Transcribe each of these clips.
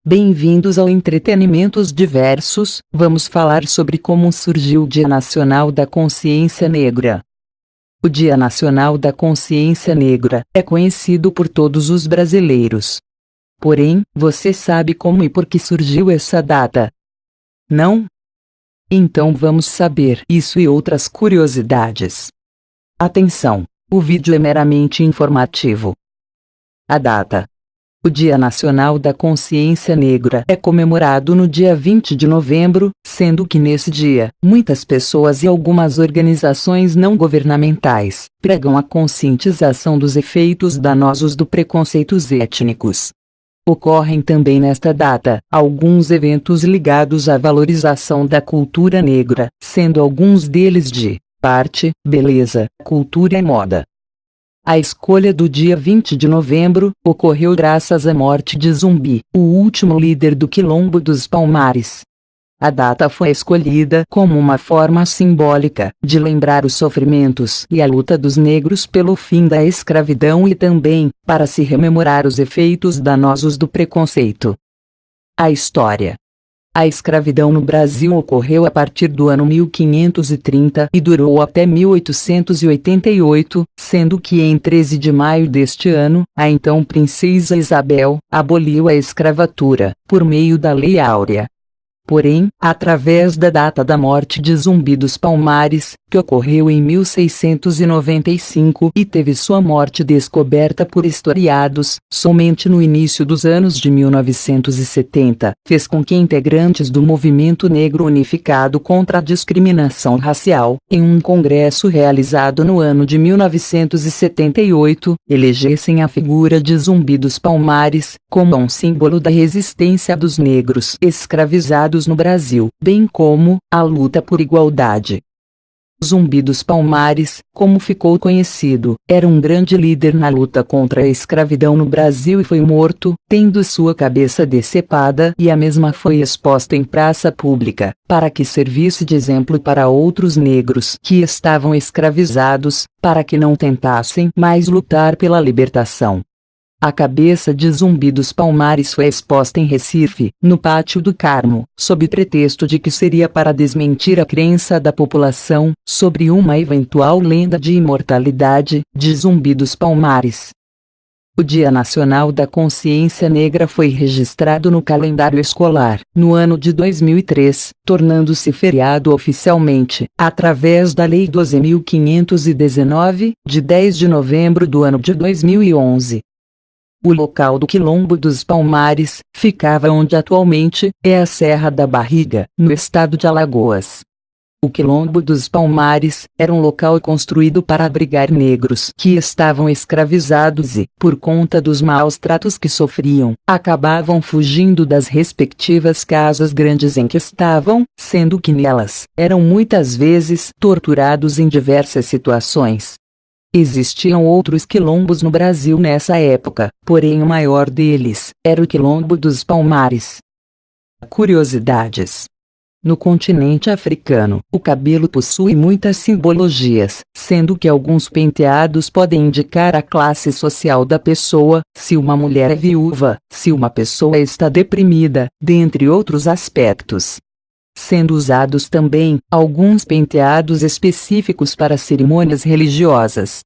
Bem-vindos ao Entretenimentos Diversos. Vamos falar sobre como surgiu o Dia Nacional da Consciência Negra. O Dia Nacional da Consciência Negra é conhecido por todos os brasileiros. Porém, você sabe como e por que surgiu essa data? Não? Então vamos saber isso e outras curiosidades. Atenção! O vídeo é meramente informativo. A data. O Dia Nacional da Consciência Negra é comemorado no dia 20 de novembro, sendo que nesse dia, muitas pessoas e algumas organizações não governamentais pregam a conscientização dos efeitos danosos do preconceitos étnicos. Ocorrem também nesta data alguns eventos ligados à valorização da cultura negra, sendo alguns deles de arte, beleza, cultura e moda. A escolha do dia 20 de novembro ocorreu graças à morte de Zumbi, o último líder do Quilombo dos Palmares. A data foi escolhida como uma forma simbólica de lembrar os sofrimentos e a luta dos negros pelo fim da escravidão e também para se rememorar os efeitos danosos do preconceito. A história. A escravidão no Brasil ocorreu a partir do ano 1530 e durou até 1888, sendo que em 13 de maio deste ano, a então Princesa Isabel aboliu a escravatura, por meio da Lei Áurea. Porém, através da data da morte de Zumbi dos Palmares, que ocorreu em 1695 e teve sua morte descoberta por historiados, somente no início dos anos de 1970, fez com que integrantes do Movimento Negro Unificado contra a Discriminação Racial, em um congresso realizado no ano de 1978, elegessem a figura de Zumbi dos Palmares, como um símbolo da resistência dos negros escravizados no Brasil, bem como a luta por igualdade. Zumbi dos Palmares, como ficou conhecido, era um grande líder na luta contra a escravidão no Brasil e foi morto, tendo sua cabeça decepada e a mesma foi exposta em praça pública, para que servisse de exemplo para outros negros que estavam escravizados, para que não tentassem mais lutar pela libertação. A cabeça de Zumbi dos Palmares foi exposta em Recife, no Pátio do Carmo, sob pretexto de que seria para desmentir a crença da população sobre uma eventual lenda de imortalidade de Zumbi dos Palmares. O Dia Nacional da Consciência Negra foi registrado no calendário escolar, no ano de 2003, tornando-se feriado oficialmente, através da Lei 12.519, de 10 de novembro do ano de 2011. O local do Quilombo dos Palmares ficava onde atualmente é a Serra da Barriga, no estado de Alagoas. O Quilombo dos Palmares era um local construído para abrigar negros que estavam escravizados e, por conta dos maus tratos que sofriam, acabavam fugindo das respectivas casas grandes em que estavam, sendo que nelas eram muitas vezes torturados em diversas situações. Existiam outros quilombos no Brasil nessa época, porém o maior deles era o Quilombo dos Palmares. Curiosidades. No continente africano, o cabelo possui muitas simbologias, sendo que alguns penteados podem indicar a classe social da pessoa, se uma mulher é viúva, se uma pessoa está deprimida, dentre outros aspectos. Sendo usados também alguns penteados específicos para cerimônias religiosas.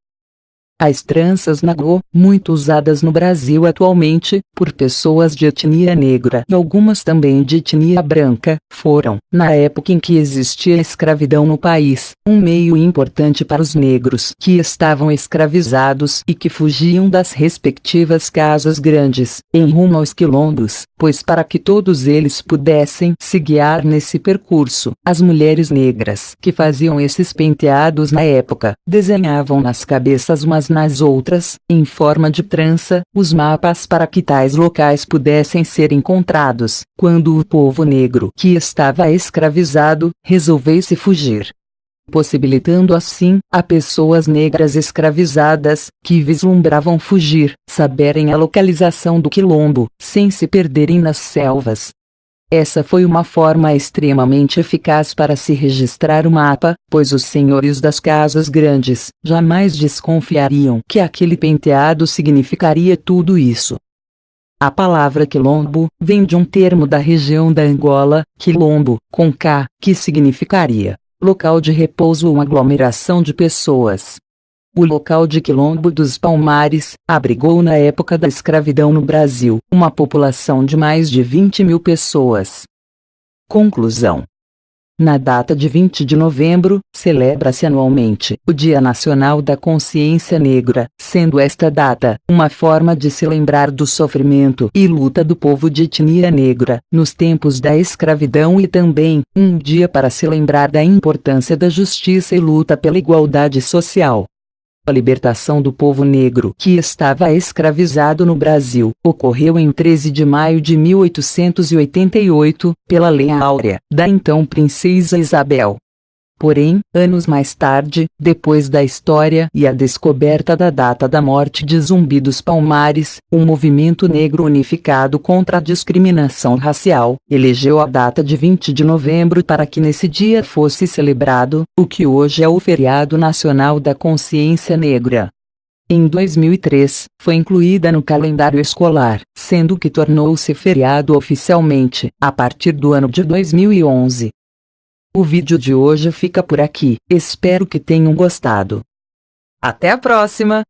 As tranças nagô, muito usadas no Brasil atualmente, por pessoas de etnia negra e algumas também de etnia branca, foram, na época em que existia escravidão no país, um meio importante para os negros que estavam escravizados e que fugiam das respectivas casas grandes, em rumo aos quilombos, pois para que todos eles pudessem se guiar nesse percurso, as mulheres negras que faziam esses penteados na época, desenhavam nas cabeças umas nas outras, em forma de trança, os mapas para que tais locais pudessem ser encontrados, quando o povo negro que estava escravizado, resolvesse fugir. Possibilitando assim, a pessoas negras escravizadas, que vislumbravam fugir, saberem a localização do quilombo, sem se perderem nas selvas. Essa foi uma forma extremamente eficaz para se registrar o mapa, pois os senhores das casas grandes jamais desconfiariam que aquele penteado significaria tudo isso. A palavra quilombo vem de um termo da região da Angola, quilombo, com K, que significaria local de repouso ou uma aglomeração de pessoas. O local de Quilombo dos Palmares abrigou na época da escravidão no Brasil uma população de mais de 20.000 pessoas. Conclusão. Na data de 20 de novembro, celebra-se anualmente o Dia Nacional da Consciência Negra, sendo esta data uma forma de se lembrar do sofrimento e luta do povo de etnia negra nos tempos da escravidão e também um dia para se lembrar da importância da justiça e luta pela igualdade social. A libertação do povo negro que estava escravizado no Brasil ocorreu em 13 de maio de 1888, pela Lei Áurea, da então Princesa Isabel. Porém, anos mais tarde, depois da história e a descoberta da data da morte de Zumbi dos Palmares, o movimento negro unificado contra a discriminação racial elegeu a data de 20 de novembro para que nesse dia fosse celebrado o que hoje é o Feriado Nacional da Consciência Negra. Em 2003, foi incluída no calendário escolar, sendo que tornou-se feriado oficialmente a partir do ano de 2011. O vídeo de hoje fica por aqui, espero que tenham gostado. Até a próxima!